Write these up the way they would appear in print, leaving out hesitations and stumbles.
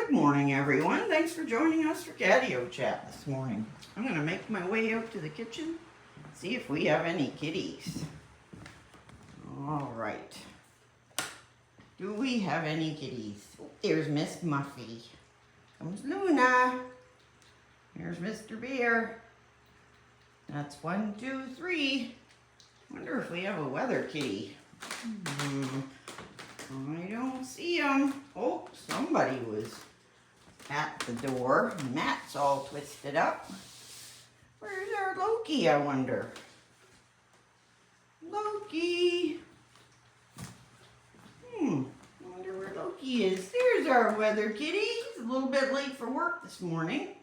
Good morning, everyone. Thanks for joining us for catio chat this morning. I'm going to make my way out to the kitchen, see if we have any kitties. All right. Do we have any kitties? Oh, there's Miss Muffy. Comes Luna. Here's Mr. Bear. That's 1, 2, 3. Wonder if we have a weather kitty. I don't see him. Oh, somebody was at the door. Matt's all twisted up. Where's our Loki, I wonder? Loki. I wonder where Loki is. There's our weather kitty. He's a little bit late for work this morning.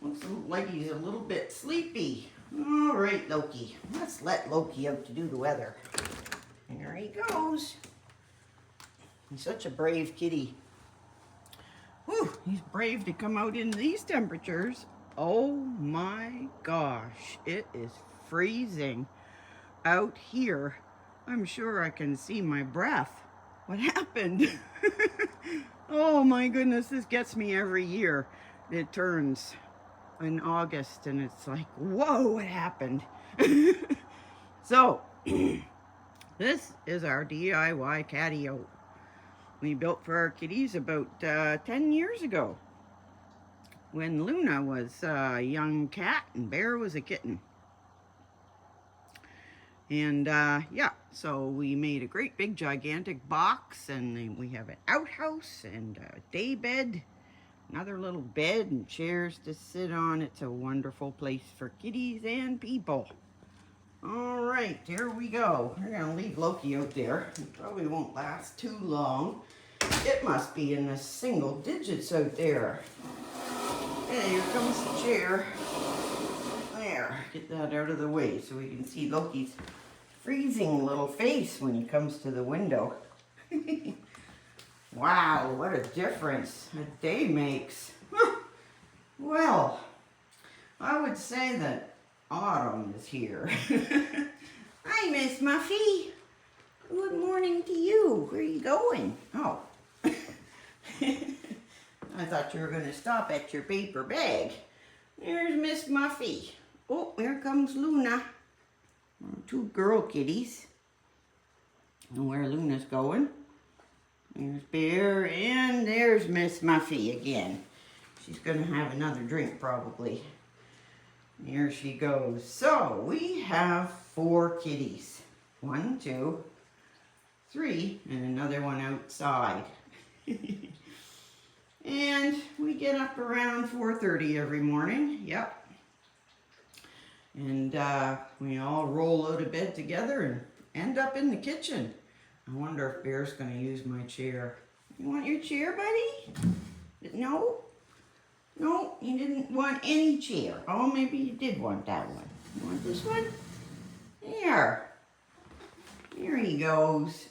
Looks like he's a little bit sleepy. All right, Loki. Let's let Loki out to do the weather. There he goes. He's such a brave kitty. Whew, he's brave to come out in these temperatures. Oh my gosh, it is freezing out here. I'm sure I can see my breath. What happened? Oh my goodness, this gets me every year. It turns in August and it's like, whoa, what happened? So, this is our DIY catio. We built for our kitties about 10 years ago when Luna was a young cat and Bear was a kitten. And yeah, so we made a great big gigantic box, and then we have an outhouse and a day bed, another little bed and chairs to sit on. It's a wonderful place for kitties and people. All right, here we go. We're gonna leave Loki out there. He probably won't last too long. It must be in the single digits out there. Hey, here comes the chair. There, get that out of the way so we can see Loki's freezing little face when he comes to the window. Wow, what a difference a day makes. Well, I would say that autumn is here. Hi, Miss Muffy. Good morning to you. Where are you going? Oh. I thought you were going to stop at your paper bag. There's Miss Muffy. Oh, here comes Luna. 2 girl kitties. And where Luna's going. There's Bear, and there's Miss Muffy again. She's going to have another drink probably. Here she goes. So, we have 4 kitties. 1, 2, 3, and another one outside. And we get up around 4:30 every morning. Yep. And we all roll out of bed together and end up in the kitchen. I wonder if Bear's going to use my chair. You want your chair, buddy? No? No, you didn't want any chair. Oh, maybe you did want that one. You want this one? There. Here he goes.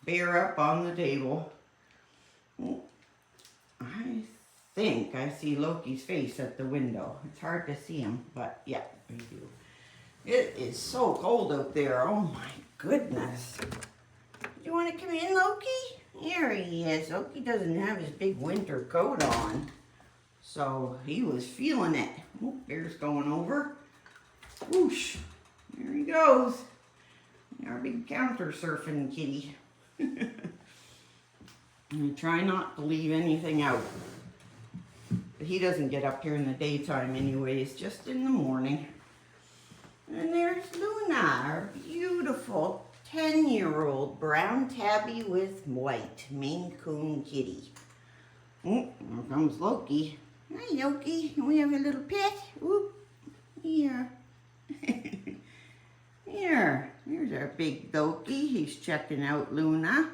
Bear up on the table. I think I see Loki's face at the window. It's hard to see him, but yeah, I do. It is so cold out there. Oh my goodness. Do you want to come in, Loki? Here he is. Loki doesn't have his big winter coat on, so he was feeling it. Oh, Bear's going over. Whoosh. There he goes. Our big counter surfing kitty. I try not to leave anything out. But he doesn't get up here in the daytime anyways, just in the morning. And there's Luna, our beautiful 10-year-old brown tabby with white mainecoon kitty. Oh, here comes Loki. Hi, Loki. Can we have a little pet? Oop. Here. Here. Here's our big Loki. He's checking out Luna.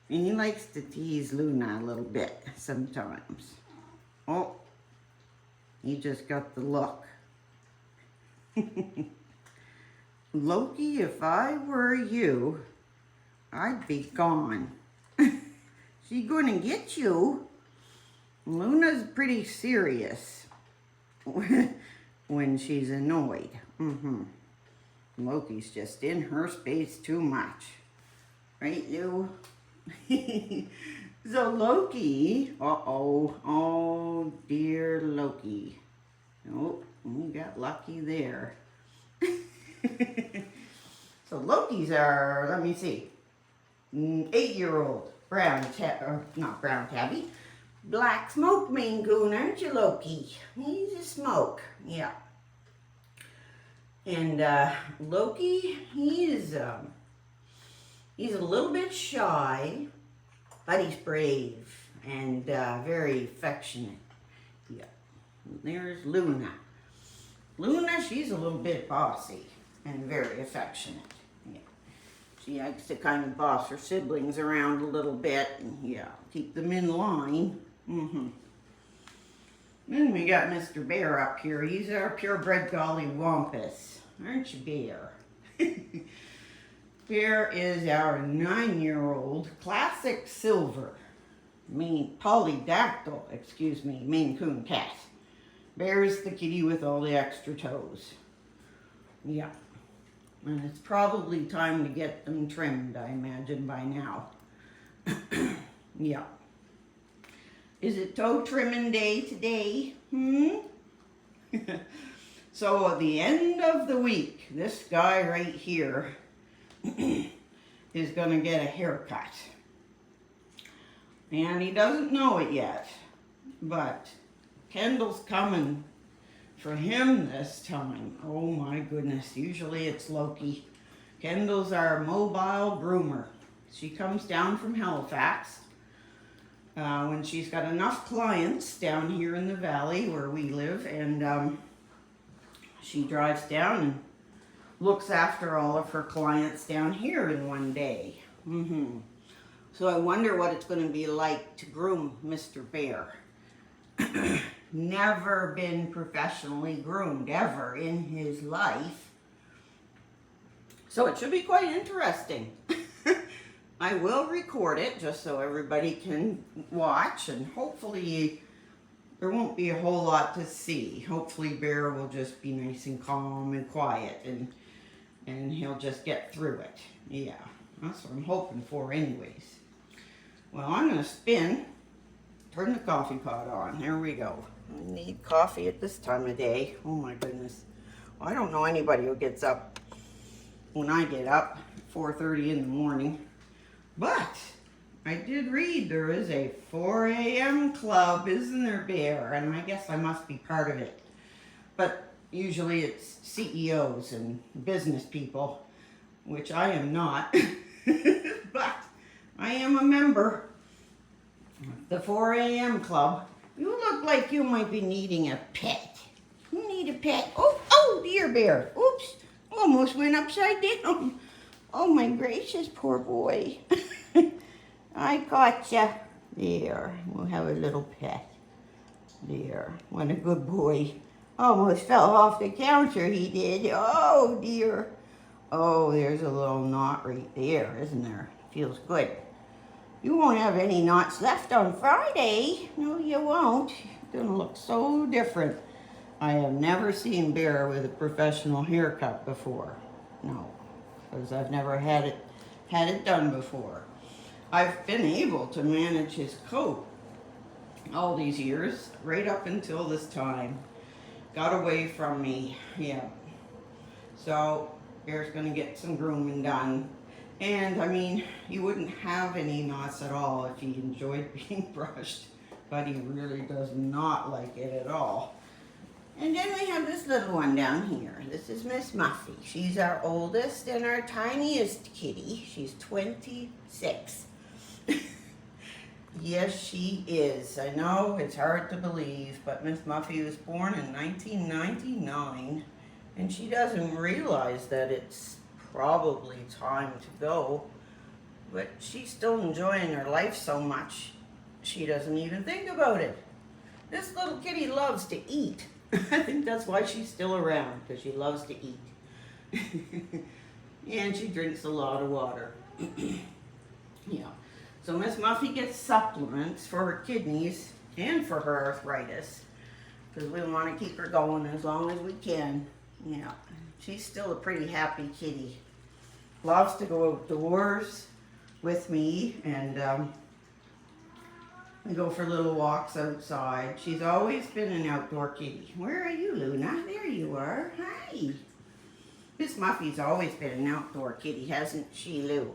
And he likes to tease Luna a little bit sometimes. Oh, he just got the look. Loki, if I were you, I'd be gone. She's gonna get you. Luna's pretty serious when she's annoyed. Loki's just in her space too much. Right, Lou? So Loki, oh dear Loki. Oh, we got lucky there. So Loki's our, let me see, 8-year-old not brown tabby, black smoke Maine Coon, aren't you, Loki? He's a smoke, yeah. And Loki, he's a little bit shy, but he's brave and very affectionate. Yeah. And there's Luna. Luna, she's a little bit bossy and very affectionate. Yeah. She likes to kind of boss her siblings around a little bit and, yeah, keep them in line. Then we got Mr. Bear up here. He's our purebred golly wampus. Aren't you, Bear? Bear is our 9-year-old classic silver Maine Coon cat. Bear's the kitty with all the extra toes. Yeah. And it's probably time to get them trimmed, I imagine, by now. Yeah. Is it toe trimming day today? So at the end of the week, this guy right here is going to get a haircut. And he doesn't know it yet, but Kendall's coming for him this time. Oh my goodness, usually it's Loki. Kendall's our mobile groomer. She comes down from Halifax when she's got enough clients down here in the valley where we live, and she drives down and looks after all of her clients down here in one day. So I wonder what it's going to be like to groom Mr. Bear. Never been professionally groomed ever in his life. So it should be quite interesting. I will record it just so everybody can watch, and hopefully there won't be a whole lot to see. Hopefully Bear will just be nice and calm and quiet, and he'll just get through it. Yeah, that's what I'm hoping for anyways. Well, I'm going to turn the coffee pot on. There we go. I need coffee at this time of day. Oh my goodness. Well, I don't know anybody who gets up when I get up, 4:30 in the morning. But I did read there is a 4 a.m. club, isn't there, Bear? And I guess I must be part of it. But usually it's CEOs and business people, which I am not. But I am a member of the 4 a.m. club. You look like you might be needing a pet. You need a pet. Oh dear, Bear. Oops, almost went upside down. Oh my gracious, poor boy. I gotcha. There, we'll have a little pet. There, what a good boy. Almost fell off the counter, he did. Oh dear. Oh, there's a little knot right there, isn't there? Feels good. You won't have any knots left on Friday. No, you won't. You're gonna look so different. I have never seen Bear with a professional haircut before. No, because I've never had it done before. I've been able to manage his coat all these years, right up until this time. Got away from me, yeah. So Bear's gonna get some grooming done. And I mean, he wouldn't have any knots at all if he enjoyed being brushed, but he really does not like it at all. And then we have this little one down here. This is Miss Muffy. She's our oldest and our tiniest kitty. She's 26. Yes, she is. I know it's hard to believe, but Miss Muffy was born in 1999, and she doesn't realize that it's probably time to go, but she's still enjoying her life so much, she doesn't even think about it. This little kitty loves to eat. I think that's why she's still around, because she loves to eat. And she drinks a lot of water. Yeah. So Miss Muffy gets supplements for her kidneys and for her arthritis, because we want to keep her going as long as we can. Yeah. She's still a pretty happy kitty. Loves to go outdoors. with me, and we go for little walks outside. She's always been an outdoor kitty. Where are you, Luna? There you are. Hi. Miss Muffy's always been an outdoor kitty, hasn't she, Lou?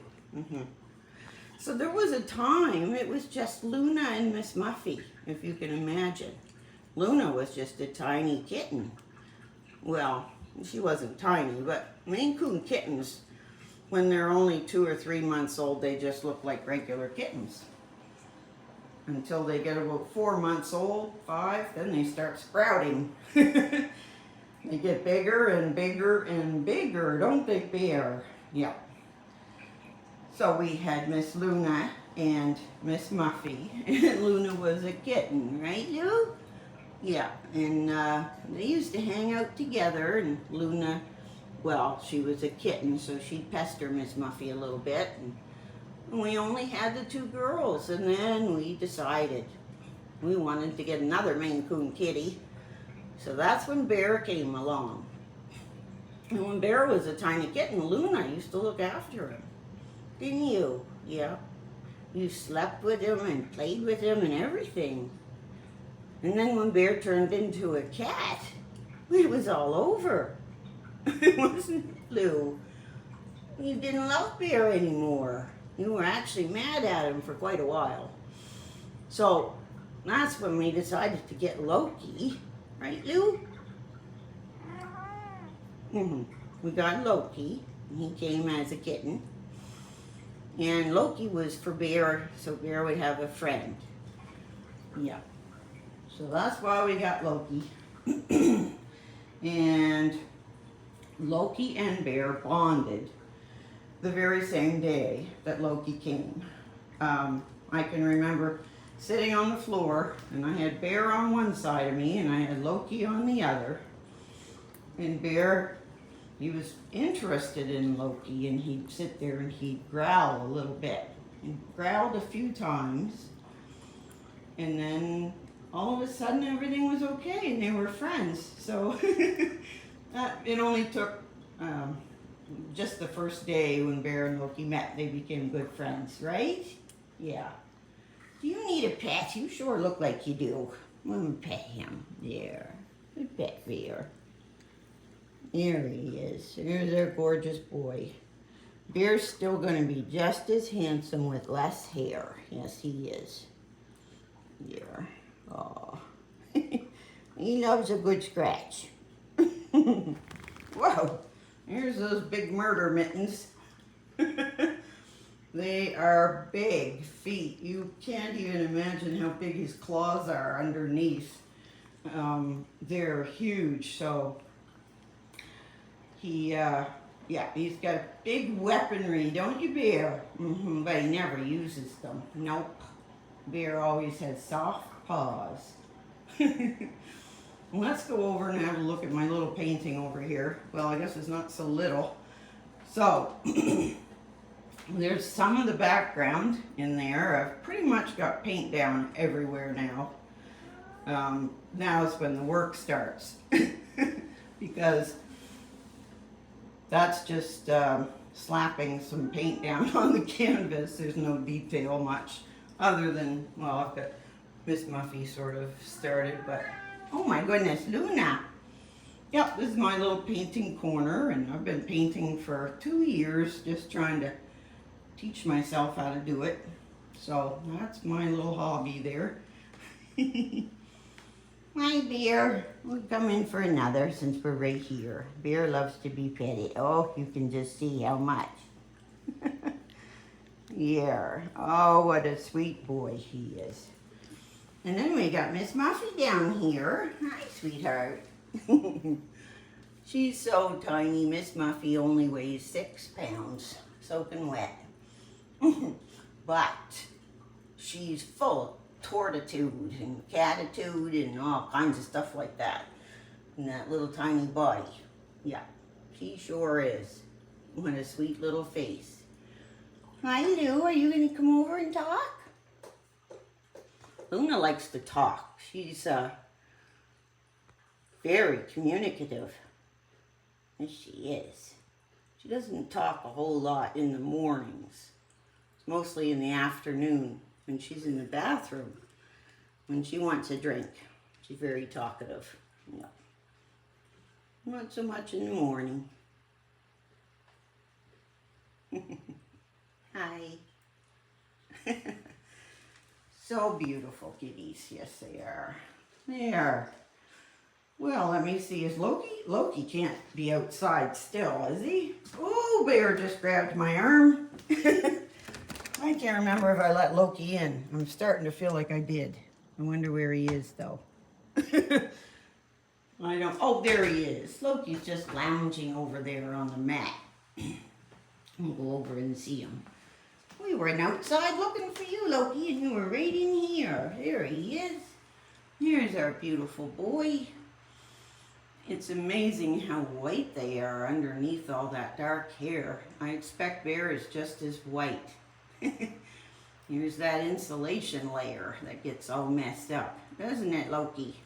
So there was a time it was just Luna and Miss Muffy, if you can imagine. Luna was just a tiny kitten. Well, she wasn't tiny, but Maine Coon kittens, when they're only 2 or 3 months old, they just look like regular kittens. Until they get about 4 months old, 5, then they start sprouting. They get bigger and bigger and bigger, don't they, Bear? Yeah. So we had Miss Luna and Miss Muffy, and Luna was a kitten, right, Lou? Yeah, and they used to hang out together, and Luna, well, she was a kitten, so she'd pester Miss Muffy a little bit, and we only had the 2 girls, and then we decided we wanted to get another Maine Coon kitty. So that's when Bear came along. And when Bear was a tiny kitten, Luna used to look after him. Didn't you? Yeah. You slept with him and played with him and everything. And then when Bear turned into a cat, it was all over. Wasn't it, Lou? You didn't love Bear anymore. You were actually mad at him for quite a while. So that's when we decided to get Loki. Right, Lou? We got Loki. He came as a kitten. And Loki was for Bear, so Bear would have a friend. Yeah. So that's why we got Loki. And Loki and Bear bonded the very same day that Loki came. I can remember sitting on the floor, and I had Bear on one side of me, and I had Loki on the other. And Bear, he was interested in Loki, and he'd sit there and he'd growl a little bit. He growled a few times, and then all of a sudden everything was okay, and they were friends. So it only took just the first day when Bear and Loki met, they became good friends, right? Yeah. Do you need a pet? You sure look like you do. I'm gonna pet him. There. Good pet Bear. There he is. There's our gorgeous boy. Bear's still gonna be just as handsome with less hair. Yes, he is. There. Oh. He loves a good scratch. Whoa. Here's those big murder mittens. They are big feet. You can't even imagine how big his claws are underneath. They're huge, so he's got big weaponry, don't you, Bear? But he never uses them. Nope. Bear always has soft paws. Let's go over and have a look at my little painting over here. Well, I guess it's not so little. So, there's some of the background in there. I've pretty much got paint down everywhere now. Now is when the work starts. Because that's just slapping some paint down on the canvas. There's no detail much other than, well, I've got Miss Muffy sort of started, but oh my goodness, Luna. Yep, this is my little painting corner, and I've been painting for 2 years, just trying to teach myself how to do it. So that's my little hobby there. Hi, Bear. We'll come in for another since we're right here. Bear loves to be petted. Oh, you can just see how much. Yeah. Oh, what a sweet boy he is. And then we got Miss Muffy down here. Hi, sweetheart. She's so tiny. Miss Muffy only weighs 6 pounds, soaking wet. But she's full of tortitude and catitude and all kinds of stuff like that in that little tiny body. Yeah, she sure is. What a sweet little face. Hi, Lou. Are you going to come over and talk? Luna likes to talk. She's very communicative. Yes, she is. She doesn't talk a whole lot in the mornings. mostly in the afternoon when she's in the bathroom. When she wants a drink, she's very talkative. Yeah. Not so much in the morning. Hi. So beautiful kitties. Yes, they are. They are. Well, let me see. Is Loki? Loki can't be outside still, is he? Oh, Bear just grabbed my arm. I can't remember if I let Loki in. I'm starting to feel like I did. I wonder where he is, though. I don't... Oh, there he is. Loki's just lounging over there on the mat. We'll go over and see him. We were outside looking for you, Loki, and you were right in here. There he is. Here's our beautiful boy. It's amazing how white they are underneath all that dark hair. I expect Bear is just as white. Here's that insulation layer that gets all messed up. Doesn't it, Loki?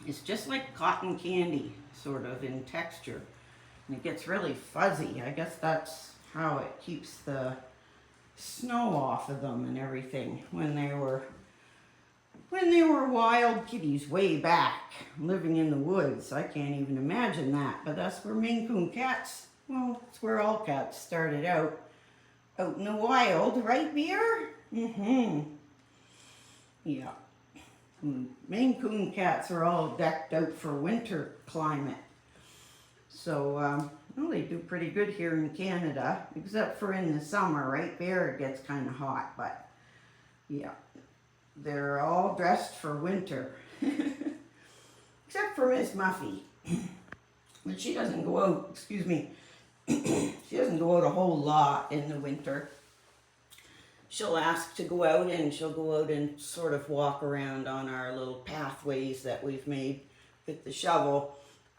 It's just like cotton candy, sort of, in texture. And it gets really fuzzy. I guess that's how it keeps the snow off of them and everything when they were wild kitties way back, living in the woods. I can't even imagine that, but that's where Maine Coon cats, well, it's where all cats started out in the wild, right, Beer? Mm-hmm. Yeah. Maine Coon cats are all decked out for winter climate. So, well, they do pretty good here in Canada, except for in the summer, right, Bear? It gets kind of hot, but yeah. They're all dressed for winter. Except for Miss Muffy. But she doesn't go out, excuse me, she doesn't go out a whole lot in the winter. She'll ask to go out, and she'll go out and sort of walk around on our little pathways that we've made with the shovel.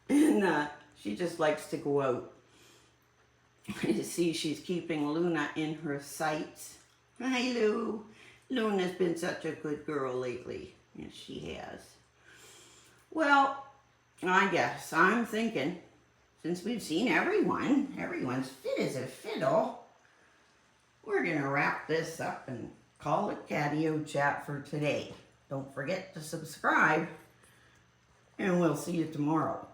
And she just likes to go out. You see, she's keeping Luna in her sights. Hi, Lou. Luna's been such a good girl lately. Yes, she has. Well, I guess I'm thinking, since we've seen everyone's fit as a fiddle, we're going to wrap this up and call it Catio Chat for today. Don't forget to subscribe, and we'll see you tomorrow.